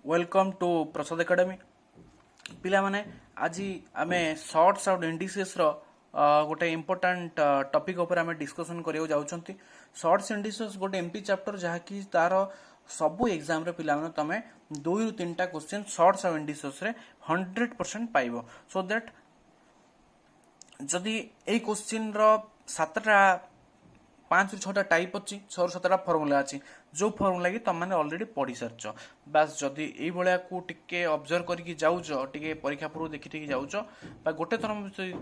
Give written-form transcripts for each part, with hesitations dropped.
Welcome to Prasad academy पिला माने आज आमे शॉर्ट्स आउट इंडिसेस रो गोटे इंपोर्टेंट टॉपिक ऊपर आमे डिस्कशन करियो जाउछंती। शॉर्ट्स इंडिसेस गोटे एमपी चैप्टर जहा कि तार सबु एग्जाम रे पिला माने तमे 2 रु 3 टा क्वेश्चन शॉर्ट्स आउट इंडिसेस रे 100% पाइबो। सो दैट जदि ए क्वेश्चन रो 7टा 5 ରୁ 6ଟା टाइप अच्छी 6 ରୁ 7ଟା फर्मुला अच्छी जो फर्मुला कि तुम मैंने ऑलरेडी पढ़ी सारच। बास जदि यही भाया को टिके ऑब्जर्व करके जाऊच टिके परीक्षा पूर्व देखी देखी जाऊच बा गोटे थर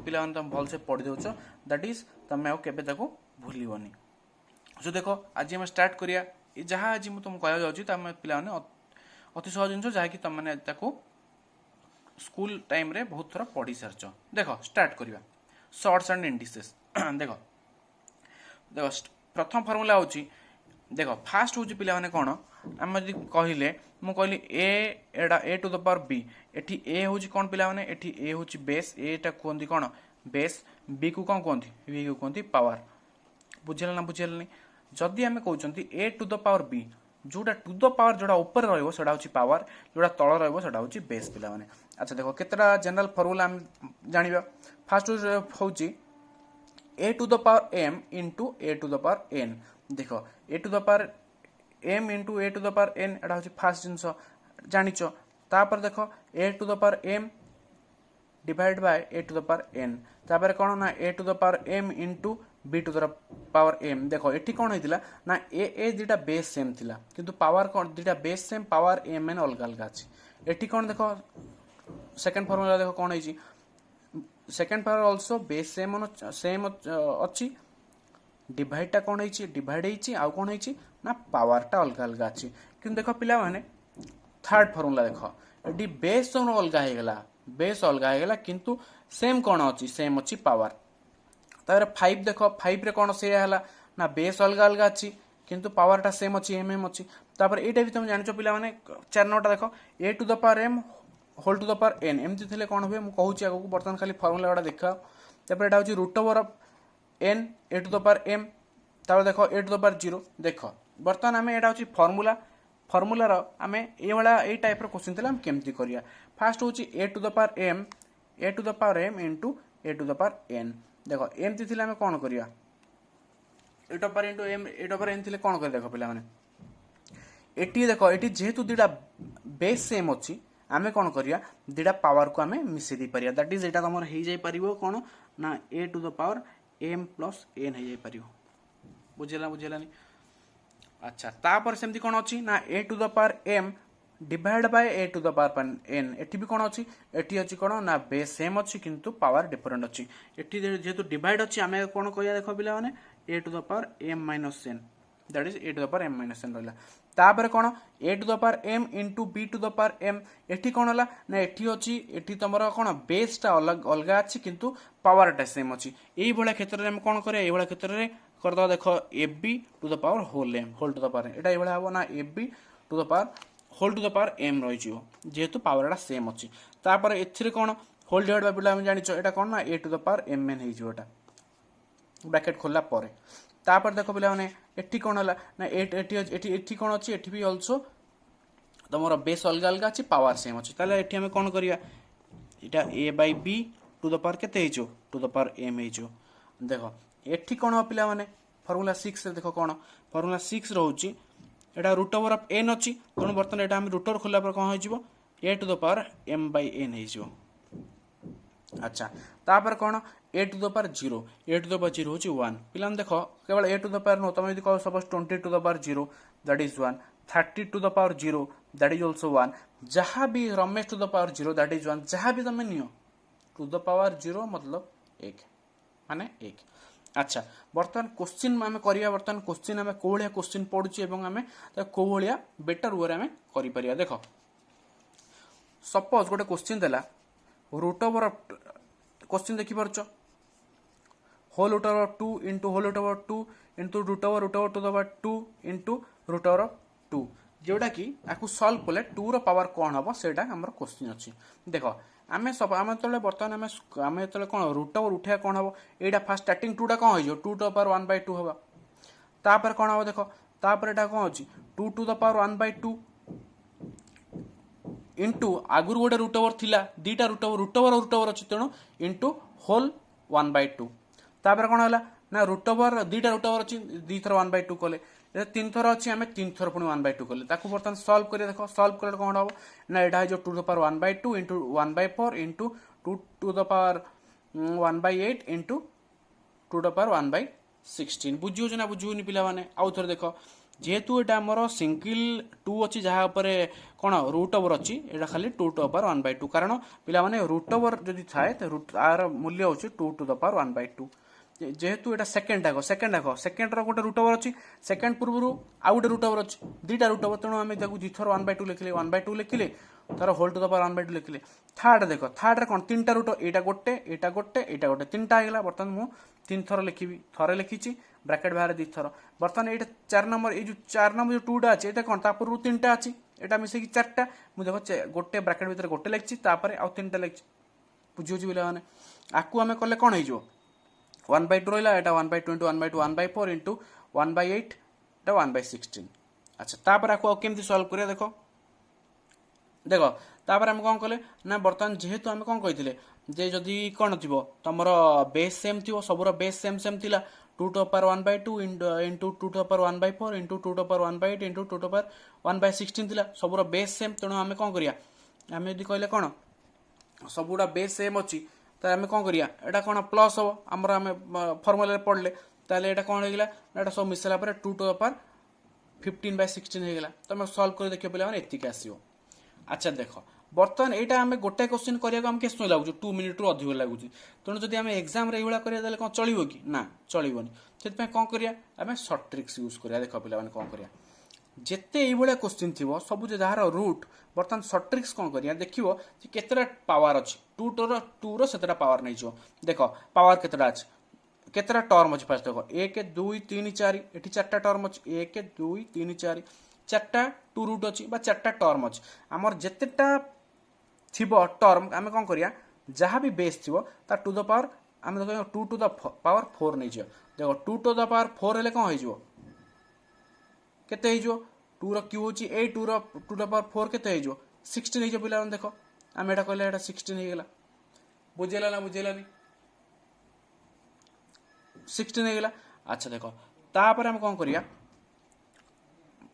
पिला तुम भलसे पढ़ी दौच दैट इज तुम आउ केबे ताको भूलिबनी। जो देखो आज हम स्टार्ट करिया जहाँ आज मुझे तुमको कह जाऊँगी तुम पिला अति सहज जिन जहाँकि तुम मैंने स्कूल टाइम रे बहुत थर पढ़ी सारच। देख स्टार्ट करिया शॉर्ट्स एंड इंडिसेस। देख देख प्रथम फर्मुला हूँ देख फास्ट हूँ पिला माने कौन आम जब कहले मु कहली एटा ए टू द पावर बी एठी ए हूँ कौन पिला माने एठी ए हूँ बेस एटा कहते कौन बेस बी को कौन कहते बी को कहते पावर। बुझेगा ना बुझेगा जदि आम कहते ए टू द पावर बी जोटा टू द पावर जोटा ऊपर रहा हूँ पावर जोटा तल रहा हूँ बेस पिला माने। अच्छा देखो केतटा जनरल फर्मुला आम जानिबा। फास्ट हूँ a to the power m into a to the power n। देखो a to the power m into a to the power n एटा होची फास्ट जिंस जानिचो। तापर देखो a to the power m divide bye a to the power n तापर कोन ना a to the power m into b to the power m। देखो एठी कोन होइतिला ना a दिटा base same थिला किंतु पावर कोन दिटा base same power m n अलग अलग अछि। एठी कोन देखो सेकंड फार्मूला देखो कोन होइची second power also base same अच्छी डिवाइड टा कौन है डिवाइड आउ कौन है ना पावर टा अलग अलग अच्छी। कि देख पिला माने थर्ड फर्मूला देख ये बेस अलग होगला बेस अलग होगला किंतु सेम कौन अच्छी सेम अच्छी पावर। तार 5 देख 5 रे कौन से ना बेस अलग अलग अच्छी किंतु पावर टा सेम अच्छी एम अच्छी। तापर एटा भी तुम जानचो पिला माने 4 नंबर देख a to the power m whole to the power n एमती थे कौन हुए मुझे कहूँ आगे बर्तमान खाली फर्मुला गुड़ा देखा। तापर एटा हूँ root over of n a to the power m तापर देख ए टू द पावर 0 देख बर्तमान आम एटा हूँ फर्मुला फर्मुलार आम ये टाइप क्वेश्चन थे केमती करिया। फास्ट हूँ a to the power m into a to the power n. देख एमती थे आम कौन करिया a to the power into m a to the power n थे कौन कर देख पिला माने एटी देख एटी जेहेतु दुटा बेस सेम अच्छी आमे कौन करिया दिटा पावर को आमे मिसे दी परिया दैट इज एटा तमर हे जाई परिबो कौन ना a to the power m plus n हे जाई परिबो। बुझेला बुझेलानी। अच्छा तापर सेमती कौन अछि ना a to the power m divide by a to the power n एठी भी कौन अछि एठी अछि कौन ना बेस सेम अछि किंतु पावर डिफरेंट अछि। एठी जेहेतु डिवाइड अछि आमे कौन करिया देखो पिला माने a to the power m minus n that is a to the power m minus n रहला। तापर कौन a to the power m into b to the power m एठी कौन होला ना एठी अछि एठी तमरा कौन बेस टा अलग अलग अछि किंतु पावर टा सेम अछि। एही भला क्षेत्र रे हम कौन करे एही भला क्षेत्र रे कर दो देखो ab to the power whole m whole to the power एटा एही भला हो ना ab to the power whole to the power m रहि जिवो जेहेतु पावर टा सेम अछि। तापर एथिरे कौन होल डिवाइड बाय पिला हम जानिचो एटा कौन ना a to the power mn हे जिवो एटा ब्रैकेट खोलला परे। तापर देखो पिला माने एठी कौन होला ना एठी कौन अछि एठी भी आल्सो तमरो बेस अलग अलग अछि पावर सेम अछि। ताले एठी हम कौन करिया एटा a by b to the power केते हेजो टू द पावर m हेजो। देखो एठी कौन हो पिला माने फार्मूला 6 रे देखो कौन formula 6 रहउची Etah root over of n अछि कोन बर्तन एटा हम रूट ओवर खोला पर कौन हेजिवो a to the power m by n हेजिवो। अच्छा तापर कौन a to the power 0 a to the power 0 होची 1 पिला देखो केवल a to the power no तमे यदि कहो suppose 20 to the power 0 that is 1 30 to the power 0 that is also 1 जहां भी Ramesh to the power 0 that is 1 जहां भी तमे नियो टू द पावर 0 मतलब 1 माने 1। अच्छा बर्तमान क्वेश्चन में करिया बर्तमान क्वेश्चन आमे कोलिया क्वेश्चन पढुची एवं आमे कोलिया बेटर वे आमे करि परिया। देखो सपोज गोटे क्वेश्चन देला रूट ओवर क्वेश्चन देखि परछ whole root over 2 into whole root over 2 into root over to the power 2 into root over 2 जोटा कि आपको सॉल्व कले 2 रो पावर कौन हम सेटा हमर क्वेश्चन अछि। देखो आमे सब आमे तले बर्तमान आमे तले कौन रूट ओवर उठा कौन हम एटा फास्ट स्टार्टिंग 2 टा कौन हो 2 टू द पावर 1 बाय 2 होबा तापर कौन हो देखो तापर एटा कौन अछि 2 to the power 1 by 2 into आगुर गोटे रूट ओवर थिला दीटा रूट ओवर अच्छी तेणु इंटू होल 1/2 तापर कौन है ना रूट ओवर दीटा रूट ओवर अच्छी दी थर 1/2 कले तीन थर अच्छी आम तीन थर पुणी 1/2 कले बर्तमान सल्व कर देख सल्व कले कौन हम ना यहाँ जो 2 to the power 1/2 into 1/4 into 2 to the power 1/8 into 2 to the power 1/16 बुझी ना बुझुनी पिला माने आउ थोड़े देख जेहेतु यहाँ आमर सिंगल 2 अच्छी जहाँ कौन रूट ओवर अच्छी यहाँ खाली 2 to the power 1/2 कारण पिला माने रूट ओवर जदि थाए तो तार मूल्य हो 2 to the power 1/2 जेहेतु यहाँ सेकेंड सेकेंड रोटे रूट ओवर अच्छी सेकेंड पूर्व आउ गोटे रूट ओवर अच्छी दीटा रूट ओवर तेणु आम दुईथर 1/2 लिखिले 1/2 लिखिले तार होल टू द पावर 1/2 लिखिले थर्ड देख थर्ड कौन तीन टा रूट यहाँ गोटे तीन टा होगा बर्तमान मुझे तीन थर लिखी थरे लिखी ब्राकेट बाहर दी थर बर्तमान ये 4 नंबर ये जो 4 नंबर जो 2टा अच्छे ये कौन पूर्व 3टा अच्छी यहाँ मिसेक 4टा मुझे देख गोटे ब्राकेट भर गोटे लिखी आउ 3टा लिखी बुझे पे आपको आम कले कौन हो 1/2 रहा है 1/2 इंटू 1/2 1/4 इंटू 1/8 1/16 अच्छा तापर आपको केमती सल्व करिया देखो देख तापर आम कौन कले ना बर्तमान जेहेतु आम कौन कही जे जदि कौन थी तुम बेस सेम थी सबूर बेस सेम सेम थिला 2 to the power 1/2 into 2 to the power 1/4 into 2 to the power 1/8 into 2 to the power 1/16 थिला सबूर बेस सेम तेणु आम कौन करिया आम यदि कहले कौन सबूरा बेस सेम अच्छी तो आम कौन करिया एटा कौन प्लस हम आमर आम फर्मुला पढ़ले ताले एटा कौन होगला एटा सब मिसला पर 2 to the power 15/16 होगला तो आम सल्व कर देखियो पे एतिक आसो अच्छा देख बर्तमान यहाँ आम गोटे क्वेश्चन करिया आम केस लगुच 2 मिनिट अधिक लगुच तेणु जब आम एग्जाम ये करें कौन चलो कि ना चलनी से कौन करिया आम सर्ट ट्रिक्स यूज करिया देख पे कौन करिया जिते ये क्वेश्चन थी सब जार रूट बर्तमान सर्ट ट्रिक्स कौन करिया देखियो केतेटा पावर अच्छी 2 रो सेतेटा पावर नहीं जो देख पावर केतेटा अच्छी केतेटा टर्म अच्छी फास्ट देख 1 2 3 4 ये 4टा टर्म अच्छी 1 2 3 4 4टा 2 रूट अच्छी 4टा टर्म अच्छी आमर जितेटा थी टर्म आम कौन करिया जहाँ भी बेस थी टू द पावर आम देख 2 to the power 4 नहीं जाओ देख 2 to the power 4 हेले कौन हो केते 2 रो क्यू होची 8 2 रो 2 to the power 4 केते हो 16 हो पिला देख आम एटा कहले एटा 16 हो गला बुझेला ना बुझेलानी 16 हो गला अच्छा देख तापर आम कौन करिया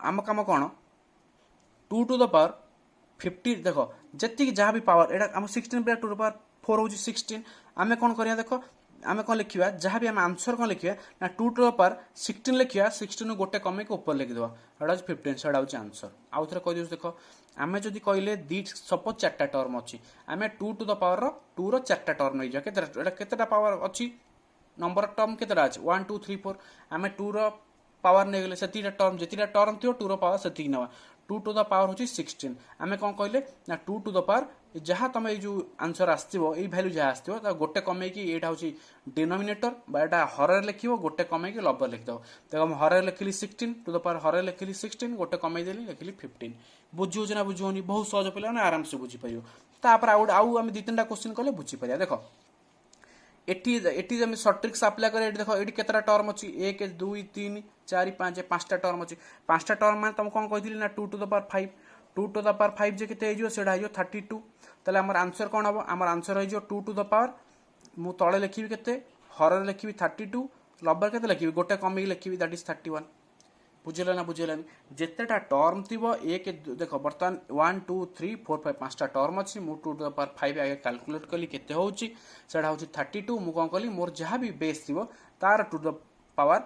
आम काम कौन 2 to the power 50 देख जी जहाँ भी पावर एटा आम 16 पे 2 to the power 4 हो 16 आम कौन करिया देख आम कौन लिखा जहाँ भी आम आंसर कौन लिखा ना 2 to the power 16 लिखा 16 गोटे कमे ऊपर लिखिदेव एटा 15 से आंसर आउ थे कह देख आम जदि कहले दी सपोज 4टा टर्म अच्छी आम 2 to the power 2 रो 4टा टर्म नहीं जाए केतेटा पावर अच्छी नंबर टर्म केतेटा अच्छी 1 2 3 4 आम 2 रो पावर नहीं गले से टर्म जितटा टर्म थी 2 रो पावर से ना 2 to the power हूँ 16 आम कौन कहले ना 2 to the power जहाँ तुम ये आंसर आसो ये भैल्यू जहाँ आसो गोटे कमे यहाँ हूँ डिनोमिनेटर बा हर लिख गोटे कमे लबर लिखिदेव देख मैं हर लिखिली 16 to the power हर लिखिली 16 गोटे कमे लिखिली 15 बुझे ना बुझे बहुत सहज पे आराम से बुझीपर तापर आउ आम 2-3टा क्वेश्चन कले बुझीपर देख एटी जब सर्ट ट्रिक्स अप्लाई करें देख ये केतटा टर्म अच्छी 1 2 3 4 5 5टा टर्म अच्छी 5टा टर्म मैं तुम कौन कही ना 2 to the power 5 2 to the power 5 जे केते हो 32 ताले आमर आंसर कौन हम आमर आंसर हो 2 to the power मु तले लिखी केते हर लिखी 32 लबर केते लिखी गोटे कमे लिखी दैट इज 31 बुझेला ना बुझेलानी जितेटा टर्म थी एक देख बर्तमान 1 2 3 4 5 5टा टर्म अच्छी मु 2 to the power 5 आगे कैलकुलेट कली केते होउची सेडा होउची 32 मु कोन कली मोर जहाँ भी बेस थी तार 2 to the power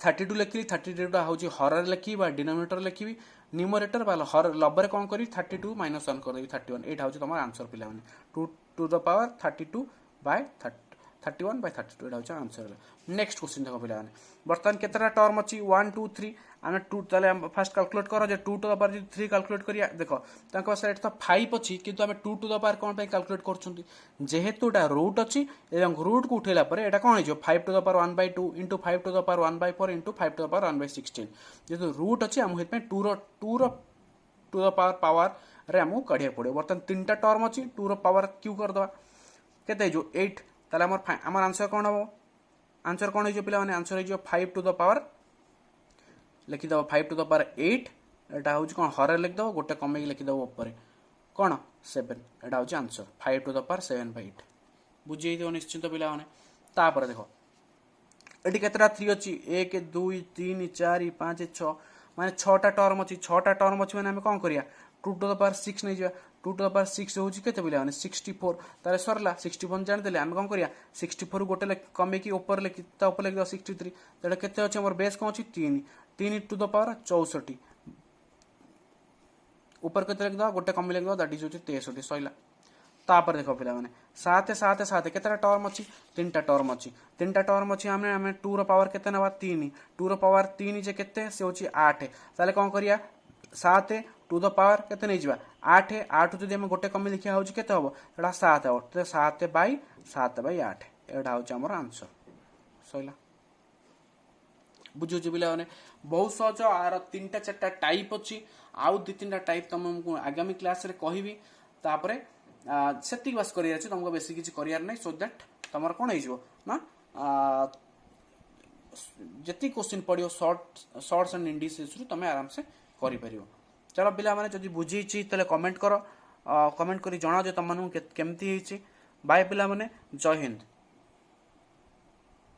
32 लिखली 32 हूँ हर लिखी डिनोमिनेटर लिखी न्यूमरेटर हर लबर कौन करी 32 माइनस 1 कर 31 यहाँ हूँ तुम आंसर पे 2 to the power 31/32 यहाँ हूँ आंसर नेक्स्ट क्वेश्चन देख पे बर्तमान केतटा टर्म अच्छी 1 2 3 आम 2 ताले फास्ट कैलकुलेट कर 2 to the power 3 कैलकुलेट करिया देख सर तो 5 अच्छी किंतु आम 2 to the power कौन कैलकुलेट कर जेहेतु रूट अच्छी रूट को उठेला यहाँ कौन हो 5 to the power 1/2 into 5 to the power 1/4 into 5 to the power 1/16 जेहतु रूट अच्छी आम 2 रो to the power पावर रे आमको काढ़ा पड़ो बर्तमान 3टा टर्म अच्छी 2 रो पावर क्यू करदे केते 8 ताले आमर आंसर कौन हम आंसर कौन हो पे आंसर हो 5 to the power लिखिदेव 5 to the power 8 यहाँ हूँ कौन हर लिखिदेव गोटे कमे लिखिदेव ऊपर कौन 7 एटा हूँ आंसर 5 टू द पावर 7/8 बुझे निश्चिंत पिला तापर देख ये केतटा 3 अच्छी 1 2 3 4 5 6 माने 6टा टर्म अच्छी 6टा टर्म अच्छी मैंने कौन करिया 2 टू द पावर 6 नहीं जावा 2 टू द पावर 6 हूँ केते पिला 64 तारे सरला 64 जान आम कौन करिया 64 गोटे कमेकी ऊपर लिखी ऊपर लिखिद 63 तेटा केते अच्छे मोर बेस कौन अच्छी 3 टू द पावर 64 ऊपर केते लिखिद गोटे कमी लिखिद दैट इज 63 सइला तापर देख पिला माने 7 7 7 केतटा टर्म अच्छी 3टा टर्म अच्छी 3टा टर्म अच्छी आमे 2 रो पावर केते नबा 3 2 रो पावर 3 जे केते से होची 8 ताले कौन करिया 7 टू द पावर केते नहीं जिबा 8 8 जदि हम गोटे कमी लिखिया होची केते हबो एटा 7 हबो तो 7/8 एटा होची हमर आंसर सइला बुझु पिला माने बहुत सहज आर 3टा 4टा टाइप अच्छी आउ 2-3टा टाइप तुमको आगामी क्लास रे कहबी तापरे सेतिक बास करिया अछि तुमको बेसी किछि करियार नै सो दैट तमर कोन होइजो ना जति क्वेश्चन पड़ियो शॉर्ट्स एंड इंडिसेस रु तमे आराम से करि परियो चलो पिला माने जदि बुझी छी तले कमेंट करो कमेंट करी जणा जे तमनु केमती हिची बाय पिला माने जय हिंद।